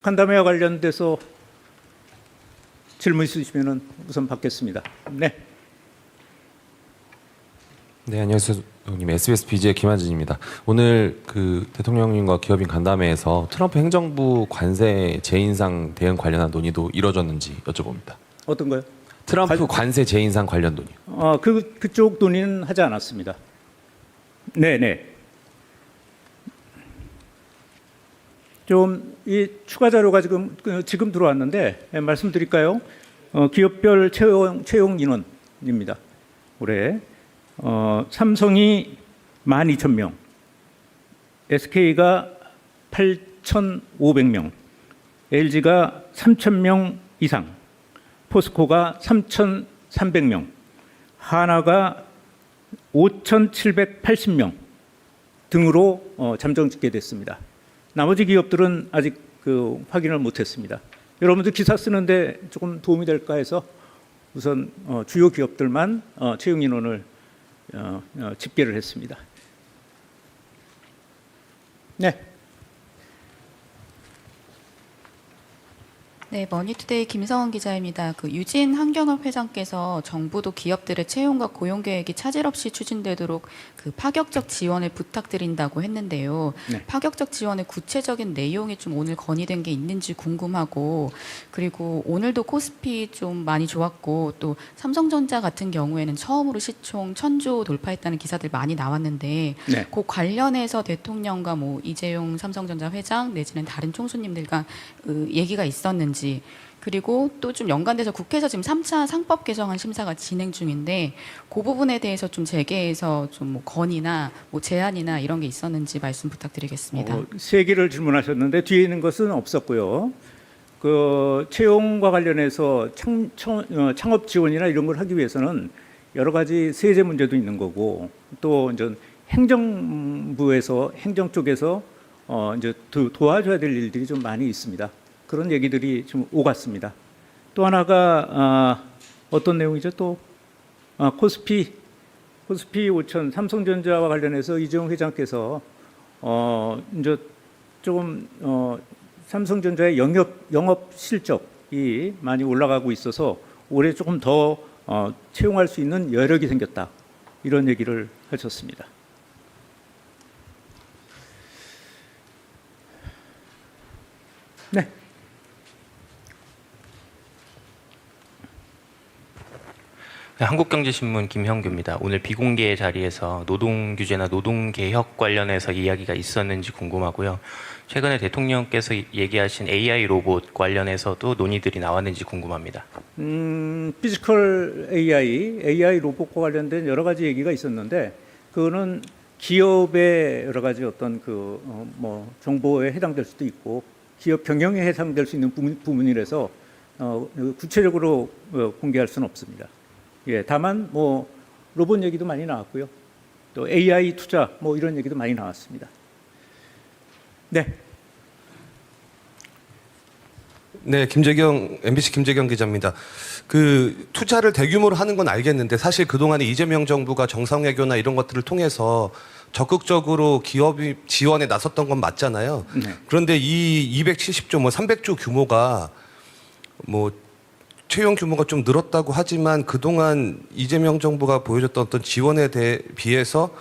간담회와 관련돼서 질문 있으시면 우선 받겠습니다. 네. 네, 안녕하세요. SBS BG의 김한진입니다. 오늘 그 대통령님과 기업인 간담회에서 트럼프 행정부 관세 재인상 대응 관련한 논의도 이뤄졌는지 여쭤봅니다. 어떤 거요? 트럼프 관세 재인상 관련 논의. 그쪽 논의는 하지 않았습니다. 네. 좀 이 추가 자료가 지금 들어왔는데 말씀드릴까요? 기업별 채용 인원입니다. 올해 삼성이 12,000명, SK가 8,500명, LG가 3,000명 이상, 포스코가 3,300명, 하나가 5,780명 등으로 잠정 집계됐습니다. 나머지 기업들은 아직 확인을 못했습니다. 여러분들 기사 쓰는데 조금 도움이 될까 해서 우선 주요 기업들만 채용 인원을 집계를 했습니다. 네. 네, 머니투데이 김성원 기자입니다. 유진 환경업 회장께서 정부도 기업들의 채용과 고용 계획이 차질 없이 추진되도록 파격적 지원을 부탁드린다고 했는데요. 네. 파격적 지원의 구체적인 내용이 좀 오늘 건의된 게 있는지 궁금하고, 그리고 오늘도 코스피 좀 많이 좋았고, 또 삼성전자 같은 경우에는 처음으로 시총 1,000조 돌파했다는 기사들 많이 나왔는데, 네. 그 관련해서 대통령과 이재용 삼성전자 회장 내지는 다른 총수님들과 얘기가 있었는지, 그리고 또 좀 연관돼서 국회에서 지금 3차 상법 개정안 심사가 진행 중인데 그 부분에 대해서 좀 재개해서 좀 건의나 제안이나 이런 게 있었는지 말씀 부탁드리겠습니다. 세 개를 질문하셨는데 뒤에 있는 것은 없었고요. 채용과 관련해서 창업 지원이나 이런 걸 하기 위해서는 여러 가지 세제 문제도 있는 거고 또 이제 행정부에서 행정 쪽에서 이제 도와줘야 될 일들이 좀 많이 있습니다. 그런 얘기들이 좀 오갔습니다. 또 하나가 어떤 내용이죠? 또 코스피 5천 삼성전자와 관련해서 이재용 회장께서 이제 조금 삼성전자의 영업 실적이 많이 올라가고 있어서 올해 조금 더 채용할 수 있는 여력이 생겼다. 이런 얘기를 하셨습니다. 네. 한국경제신문 김형규입니다. 오늘 비공개 자리에서 노동규제나 노동개혁 관련해서 이야기가 있었는지 궁금하고요. 최근에 대통령께서 얘기하신 AI 로봇 관련해서도 논의들이 나왔는지 궁금합니다. 피지컬 AI 로봇과 관련된 여러 가지 얘기가 있었는데 그거는 기업의 여러 가지 어떤 정보에 해당될 수도 있고 기업 경영에 해당될 수 있는 부분이라서 구체적으로 공개할 수는 없습니다. 예, 다만 로봇 얘기도 많이 나왔고요. 또 AI 투자 이런 얘기도 많이 나왔습니다. 네. 네, MBC 김재경 기자입니다. 투자를 대규모로 하는 건 알겠는데 사실 그동안에 이재명 정부가 정상외교나 이런 것들을 통해서 적극적으로 기업이 지원에 나섰던 건 맞잖아요. 네. 그런데 이 270조, 300조 규모가 채용 규모가 좀 늘었다고 하지만 그동안 이재명 정부가 보여줬던 어떤 지원에 비해서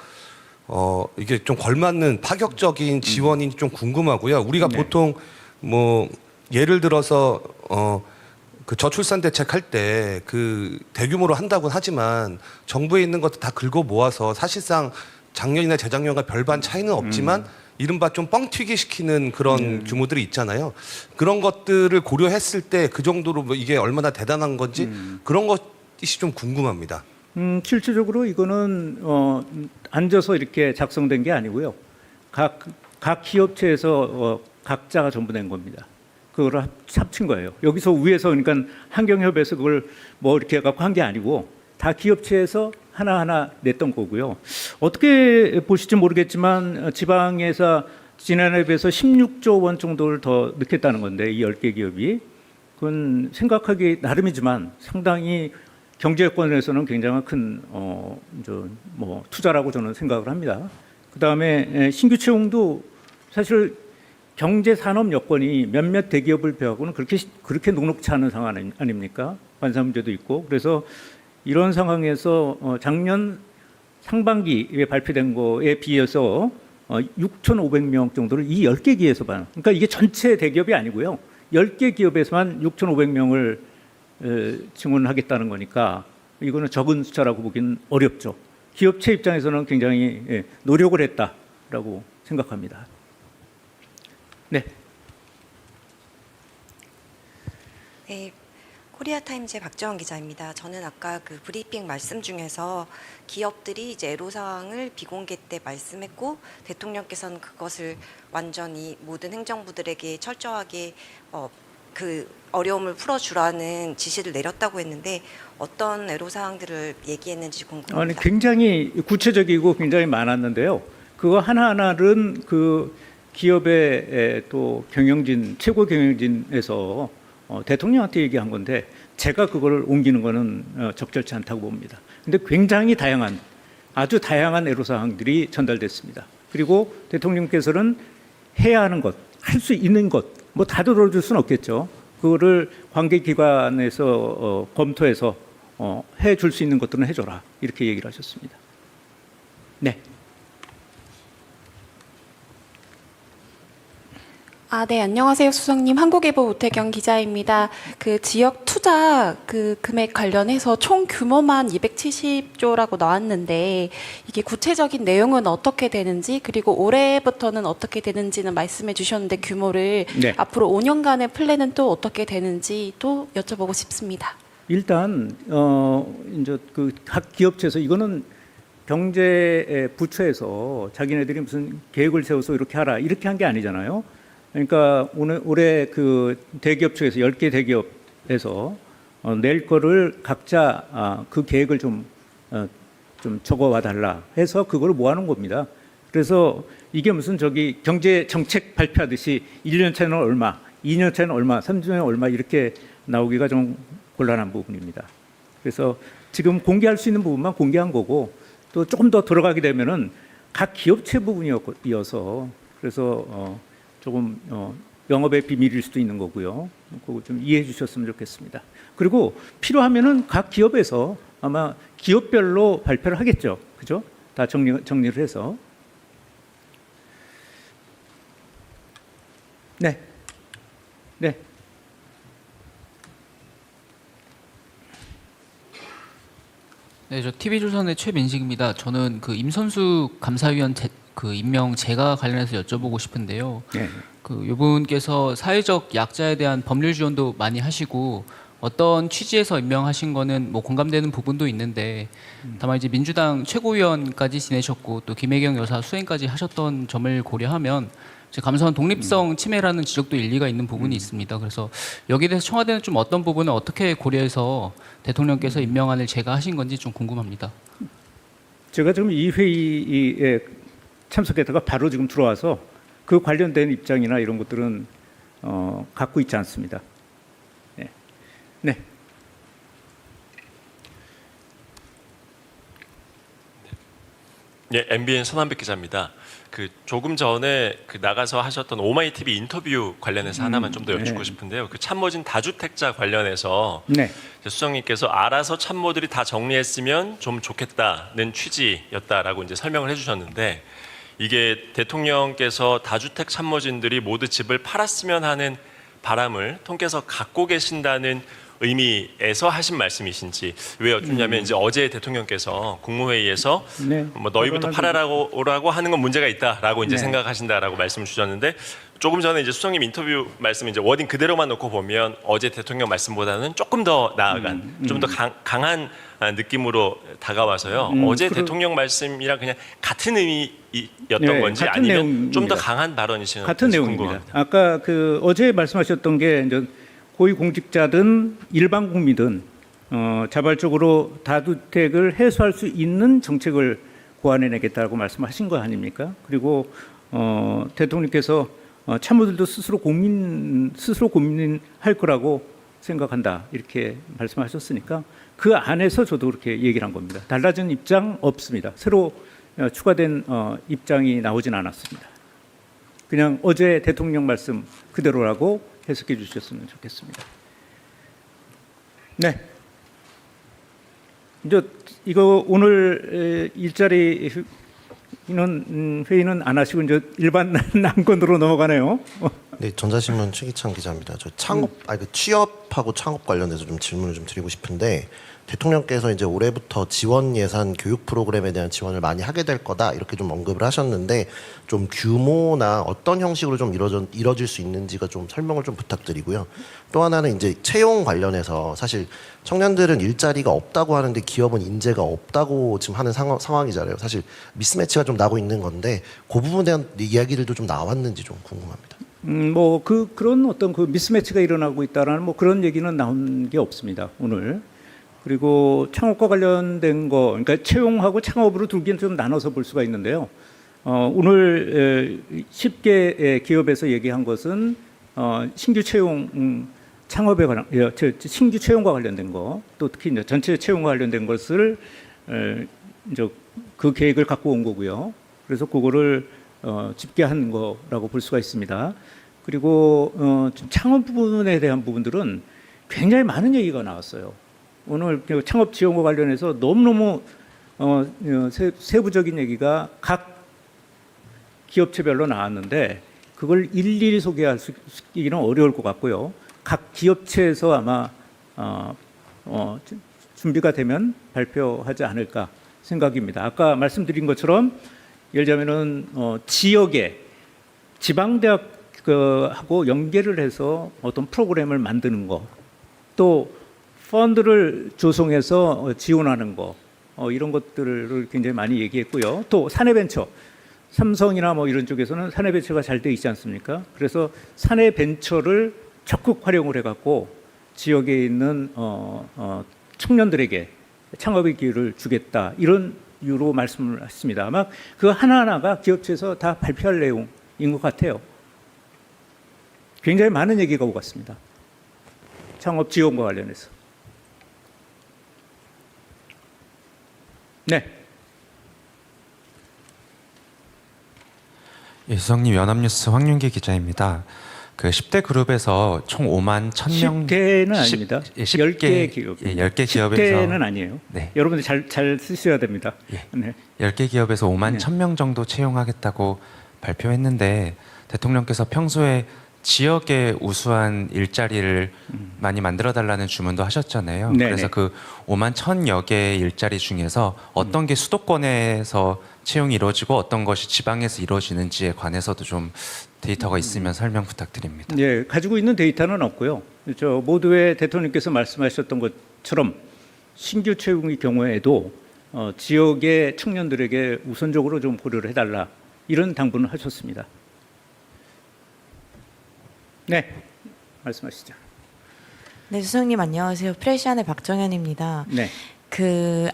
이게 좀 걸맞는 파격적인 지원이 좀 궁금하고요. 우리가 네. 보통 예를 들어서 저출산 대책 할 때 대규모로 한다고는 하지만 정부에 있는 것도 다 긁어 모아서 사실상 작년이나 재작년과 별반 차이는 없지만 이른바 좀 뻥튀기 시키는 그런 규모들이 있잖아요. 그런 것들을 고려했을 때 그 정도로 이게 얼마나 대단한 건지 그런 것이 좀 궁금합니다. 실질적으로 이거는 앉아서 이렇게 작성된 게 아니고요. 각 기업체에서 각자가 전부 낸 겁니다. 그걸 합친 거예요. 여기서 위에서 그러니까 환경협에서 그걸 이렇게 갖고 한 게 아니고 다 기업체에서 하나하나 냈던 거고요. 어떻게 보실지 모르겠지만 지방에서 지난해에 비해서 16조 원 정도를 더 넣겠다는 건데 이 10개 기업이 그건 생각하기 나름이지만 상당히 경제 여건에서는 굉장히 큰 투자라고 저는 생각을 합니다. 그다음에 신규 채용도 사실 경제 산업 여건이 몇몇 대기업을 비하고는 그렇게 녹록치 않은 상황 아닙니까? 관세 문제도 있고. 그래서 이런 상황에서 작년 상반기에 발표된 거에 비해서 6,500명 정도를 이 10개 기업에서 반. 그러니까 이게 전체 대기업이 아니고요. 10개 기업에서만 6,500명을 증원하겠다는 거니까 이거는 적은 숫자라고 보기는 어렵죠. 기업체 입장에서는 굉장히 노력을 했다라고 생각합니다. 네. 네, 코리아타임즈의 박정원 기자입니다. 저는 아까 그 브리핑 말씀 중에서 기업들이 이제 애로사항을 비공개 때 말씀했고 대통령께서는 그것을 완전히 모든 행정부들에게 철저하게 그 어려움을 풀어주라는 지시를 내렸다고 했는데 어떤 애로사항들을 얘기했는지 궁금합니다. 아니, 굉장히 구체적이고 굉장히 많았는데요. 그거 하나하나는 그 기업의 또 경영진, 최고 경영진에서 대통령한테 얘기한 건데 제가 그걸 옮기는 거는 적절치 않다고 봅니다. 근데 굉장히 다양한, 아주 다양한 애로사항들이 전달됐습니다. 그리고 대통령께서는 해야 하는 것, 할 수 있는 것, 뭐 다 들어줄 수는 없겠죠. 그거를 관계기관에서 검토해서 해줄 수 있는 것들은 해줘라. 이렇게 얘기를 하셨습니다. 네. 네, 안녕하세요. 수석님. 한국일보 오태경 기자입니다. 그 지역 투자 그 금액 관련해서 총 규모만 270조라고 나왔는데 이게 구체적인 내용은 어떻게 되는지 그리고 올해부터는 어떻게 되는지는 말씀해 주셨는데 규모를 네. 앞으로 5년간의 플랜은 또 어떻게 되는지 또 여쭤보고 싶습니다. 일단 이제 그 각 기업체에서 이거는 경제 부처에서 자기네들이 무슨 계획을 세워서 이렇게 하라 이렇게 한 게 아니잖아요. 그러니까 올해 그 대기업 쪽에서 10개 대기업에서 낼 거를 각자 그 계획을 좀 적어와 달라 해서 그걸 모아놓은 겁니다. 그래서 이게 무슨 저기 경제 정책 발표하듯이 1년 차에는 얼마, 2년 차에는 얼마, 3년에 얼마 이렇게 나오기가 좀 곤란한 부분입니다. 그래서 지금 공개할 수 있는 부분만 공개한 거고 또 조금 더 들어가게 되면은 각 기업체 부분이어서 그래서 조금 영업의 비밀일 수도 있는 거고요. 그거 좀 이해해 주셨으면 좋겠습니다. 그리고 필요하면은 각 기업에서 아마 기업별로 발표를 하겠죠. 그죠? 다 정리를 해서. 네. 네. 네, 저 TV조선의 최민식입니다. 저는 그 임선수 감사위원 그 임명 제가 관련해서 여쭤보고 싶은데요. 네. 그 이분께서 사회적 약자에 대한 법률 지원도 많이 하시고 어떤 취지에서 임명하신 거는 뭐 공감되는 부분도 있는데 다만 이제 민주당 최고위원까지 지내셨고 또 김혜경 여사 수행까지 하셨던 점을 고려하면 이제 감사원 독립성 침해라는 지적도 일리가 있는 부분이 있습니다. 그래서 여기에 대해서 청와대는 좀 어떤 부분을 어떻게 고려해서 대통령께서 임명안을 제거하신 건지 좀 궁금합니다. 제가 지금 이 회의에 참석했다가 바로 지금 들어와서 그 관련된 입장이나 이런 것들은 갖고 있지 않습니다. 네. 네. 예, MBN 손한백 기자입니다. 그 조금 전에 그 나가서 하셨던 오마이 TV 인터뷰 관련해서 하나만 좀 더 여쭙고 네. 싶은데요. 그 참모진 다주택자 관련해서 네. 수석님께서 알아서 참모들이 다 정리했으면 좀 좋겠다는 취지였다라고 이제 설명을 해주셨는데 이게 대통령께서 다주택 참모진들이 모두 집을 팔았으면 하는 바람을 통께서 갖고 계신다는 의미에서 하신 말씀이신지 왜 여쭙냐면 이제 어제 대통령께서 국무회의에서 네. 뭐 너희부터 팔아라고 하는 건 문제가 있다라고 이제 네. 생각하신다라고 말씀을 주셨는데 조금 전에 이제 수석님 인터뷰 말씀 이제 워딩 그대로만 놓고 보면 어제 대통령 말씀보다는 조금 더 나아간 좀 더 강한 느낌으로 다가와서요. 어제 대통령 말씀이랑 그냥 같은 의미였던 네, 건지 같은 아니면 내용입니다. 좀 더 강한 발언이신지 같은 내용입니다. 궁금합니다. 아까 그 어제 말씀하셨던 게 이제 고위공직자든 일반 국민든 자발적으로 다주택을 해소할 수 있는 정책을 고안해내겠다고 말씀하신 거 아닙니까? 그리고 대통령께서 참모들도 스스로 고민할 거라고 생각한다 이렇게 말씀하셨으니까 그 안에서 저도 그렇게 얘기를 한 겁니다. 달라진 입장 없습니다. 새로 추가된 입장이 나오진 않았습니다. 그냥 어제 대통령 말씀 그대로라고 해석해 주셨으면 좋겠습니다. 네. 이제 이거 오늘 일자리 회의는 안 하시고 이제 일반 난건으로 넘어가네요. 네, 전자신문 최기찬 기자입니다. 저 취업하고 창업 관련해서 좀 질문을 좀 드리고 싶은데 대통령께서 이제 올해부터 지원 예산 교육 프로그램에 대한 지원을 많이 하게 될 거다 이렇게 좀 언급을 하셨는데 좀 규모나 어떤 형식으로 좀 이뤄질 수 있는지가 좀 설명을 좀 부탁드리고요. 또 하나는 이제 채용 관련해서 사실 청년들은 일자리가 없다고 하는데 기업은 인재가 없다고 지금 하는 상황이잖아요. 사실 미스매치가 좀 나고 있는 건데 그 부분에 대한 이야기들도 좀 나왔는지 좀 궁금합니다. 뭐 그런 어떤 그 미스매치가 일어나고 있다라는 뭐 그런 얘기는 나온 게 없습니다. 오늘. 그리고 창업과 관련된 거, 그러니까 채용하고 창업으로 둘기는 좀 나눠서 볼 수가 있는데요. 오늘 10개 기업에서 얘기한 것은 신규 채용 창업에 관한 신규 채용과 관련된 거, 또 특히 이제 전체 채용과 관련된 것을 이제 그 계획을 갖고 온 거고요. 그래서 그거를 집계한 거라고 볼 수가 있습니다. 그리고 창업 부분에 대한 부분들은 굉장히 많은 얘기가 나왔어요. 오늘 창업 지원과 관련해서 너무너무 세부적인 얘기가 각 기업체별로 나왔는데 그걸 일일이 소개하기는 어려울 것 같고요. 각 기업체에서 아마 준비가 되면 발표하지 않을까 생각입니다. 아까 말씀드린 것처럼 예를 들자면은 지역에 지방대학하고 연계를 해서 어떤 프로그램을 만드는 거, 또 펀드를 조성해서 지원하는 거, 이런 것들을 굉장히 많이 얘기했고요. 또 사내벤처, 삼성이나 뭐 이런 쪽에서는 사내벤처가 잘 돼 있지 않습니까? 그래서 사내벤처를 적극 활용을 해갖고 지역에 있는 청년들에게 창업의 기회를 주겠다, 이런 이유로 말씀을 했습니다. 아마 그 하나하나가 기업체에서 다 발표할 내용인 것 같아요. 굉장히 많은 얘기가 오고 갔습니다. 창업 지원과 관련해서. 네. 예, 수석님, 연합뉴스 황윤기 기자입니다. 그 10대 그룹에서 총 5만 1,000명 10대는 아닙니다. 10개 기업. 예, 10개 기업에서 10대는 아니에요. 네. 여러분들 잘 쓰셔야 됩니다. 예. 네. 10개 기업에서 5만 네. 1,000명 정도 채용하겠다고 발표했는데 대통령께서 평소에 지역에 우수한 일자리를 많이 만들어 달라는 주문도 하셨잖아요. 네네. 그래서 그 5만 1,000여 개의 일자리 중에서 어떤 게 수도권에서 채용이 이루어지고 어떤 것이 지방에서 이루어지는지에 관해서도 좀 데이터가 있으면 설명 부탁드립니다. 예, 가지고 있는 데이터는 없고요. 저 모두의 대통령께서 말씀하셨던 것처럼 신규 채용의 경우에도 지역의 청년들에게 우선적으로 좀 고려를 해달라, 이런 당부는 하셨습니다. 네, 말씀하시죠. 네, 수석님 안녕하세요. 프레시안의 박정현입니다. 네.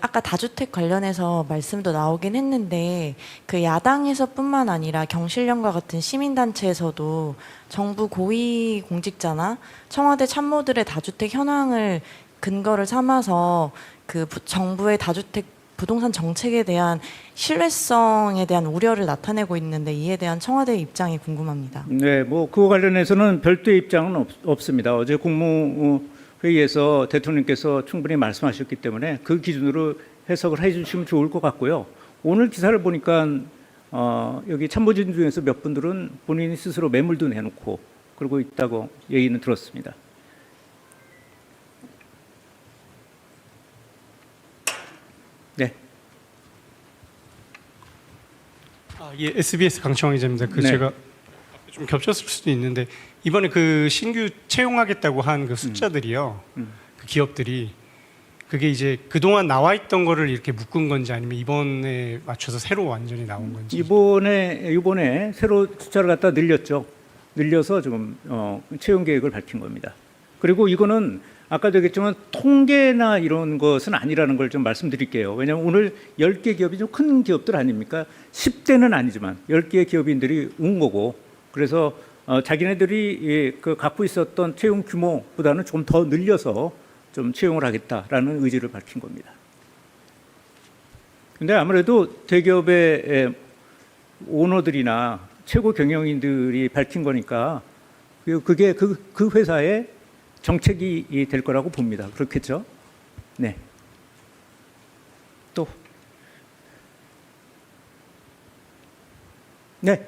아까 다주택 관련해서 말씀도 나오긴 했는데 그 야당에서뿐만 아니라 경실련과 같은 시민단체에서도 정부 고위 공직자나 청와대 참모들의 다주택 현황을 근거를 삼아서 그 정부의 다주택 부동산 정책에 대한 신뢰성에 대한 우려를 나타내고 있는데 이에 대한 청와대의 입장이 궁금합니다. 네, 뭐 그와 관련해서는 별도의 입장은 없습니다. 어제 국무회의에서 대통령께서 충분히 말씀하셨기 때문에 그 기준으로 해석을 해주시면 좋을 것 같고요. 오늘 기사를 보니까 여기 참모진 중에서 몇 분들은 본인이 스스로 매물도 내놓고 그러고 있다고 얘기는 들었습니다. 네. 예, SBS 강청원 기자입니다. 네. 제가 좀 겹쳤을 수도 있는데 이번에 그 신규 채용하겠다고 한 그 숫자들이요, 그 기업들이 그게 이제 그동안 나와 있던 거를 이렇게 묶은 건지 아니면 이번에 맞춰서 새로 완전히 나온 건지. 이번에 새로 숫자를 갖다 늘렸죠. 늘려서 지금 채용 계획을 밝힌 겁니다. 그리고 이거는 아까도 얘기했지만 통계나 이런 것은 아니라는 걸 좀 말씀드릴게요. 왜냐하면 오늘 10개 기업이 좀 큰 기업들 아닙니까? 10대는 아니지만 10개의 기업인들이 온 거고, 그래서 자기네들이 그 갖고 있었던 채용 규모보다는 좀 더 늘려서 좀 채용을 하겠다라는 의지를 밝힌 겁니다. 근데 아무래도 대기업의 오너들이나 최고 경영인들이 밝힌 거니까 그게 그 회사의 정책이 될 거라고 봅니다. 그렇겠죠? 네. 또. 네.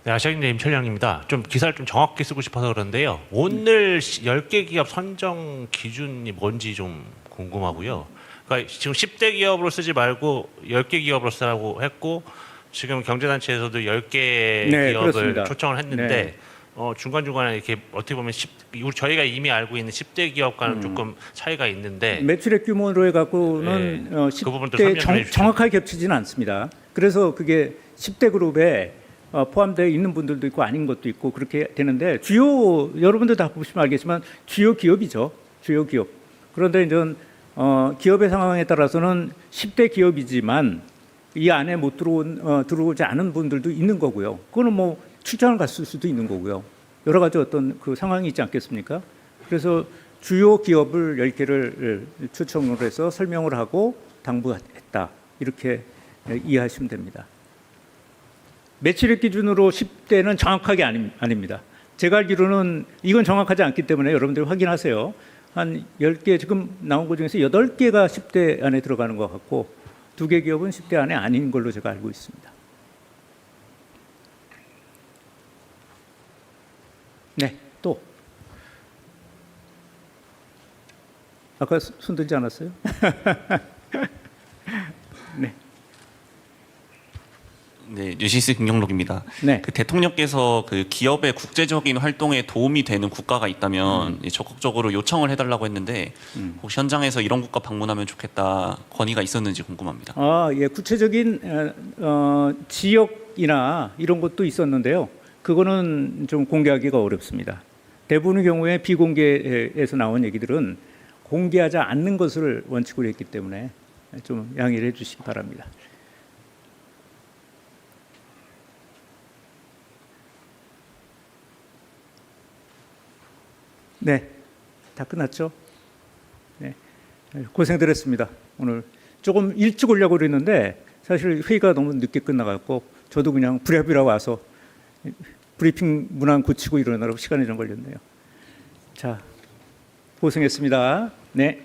네, 아시아인대 임철량입니다. 좀 기사를 좀 정확히 쓰고 싶어서 그런데요. 오늘 10개 기업 선정 기준이 뭔지 좀 궁금하고요. 그러니까 지금 10대 기업으로 쓰지 말고 10개 기업으로 쓰라고 했고 지금 경제단체에서도 10개 네, 기업을 그렇습니다. 초청을 했는데 네. 중간중간에 이렇게 어떻게 보면 저희가 이미 알고 있는 10대 기업과는 조금 차이가 있는데 매출액 규모로 해갖고는 네, 그 부분도 10대 설명 좀 해주시죠. 정확하게 겹치지는 않습니다. 그래서 그게 10대 그룹에 포함되어 있는 분들도 있고 아닌 것도 있고 그렇게 되는데 주요 여러분들 다 보시면 알겠지만 주요 기업이죠. 주요 기업. 그런데 이제 기업의 상황에 따라서는 10대 기업이지만 이 안에 못 들어오지 않은 분들도 있는 거고요. 그거는 뭐 출장을 갔을 수도 있는 거고요. 여러 가지 어떤 그 상황이 있지 않겠습니까? 그래서 주요 기업을 10개를 초청을 해서 설명을 하고 당부했다. 이렇게 이해하시면 됩니다. 매출액 기준으로 10대는 정확하게 아닙니다. 제가 알기로는 이건 정확하지 않기 때문에 여러분들 확인하세요. 한 10개 지금 나온 것 중에서 8개가 10대 안에 들어가는 것 같고 2개 기업은 10대 안에 아닌 걸로 제가 알고 있습니다. 네, 또. 아까 손 들지 않았어요? 네. 네, 뉴시스 김경록입니다. 네. 그 대통령께서 그 기업의 국제적인 활동에 도움이 되는 국가가 있다면 적극적으로 요청을 해달라고 했는데 혹시 현장에서 이런 국가 방문하면 좋겠다 건의가 있었는지 궁금합니다. 예, 구체적인 지역이나 이런 것도 있었는데요. 그거는 좀 공개하기가 어렵습니다. 대부분의 경우에 비공개에서 나온 얘기들은 공개하지 않는 것을 원칙으로 했기 때문에 좀 양해를 해주시기 바랍니다. 네, 다 끝났죠? 네, 고생들 했습니다. 오늘 조금 일찍 오려고 그랬는데 사실 회의가 너무 늦게 끝나갖고 저도 그냥 부랴부랴 와서 브리핑 문안 고치고 이러느라고 시간이 좀 걸렸네요. 자, 고생했습니다. 네.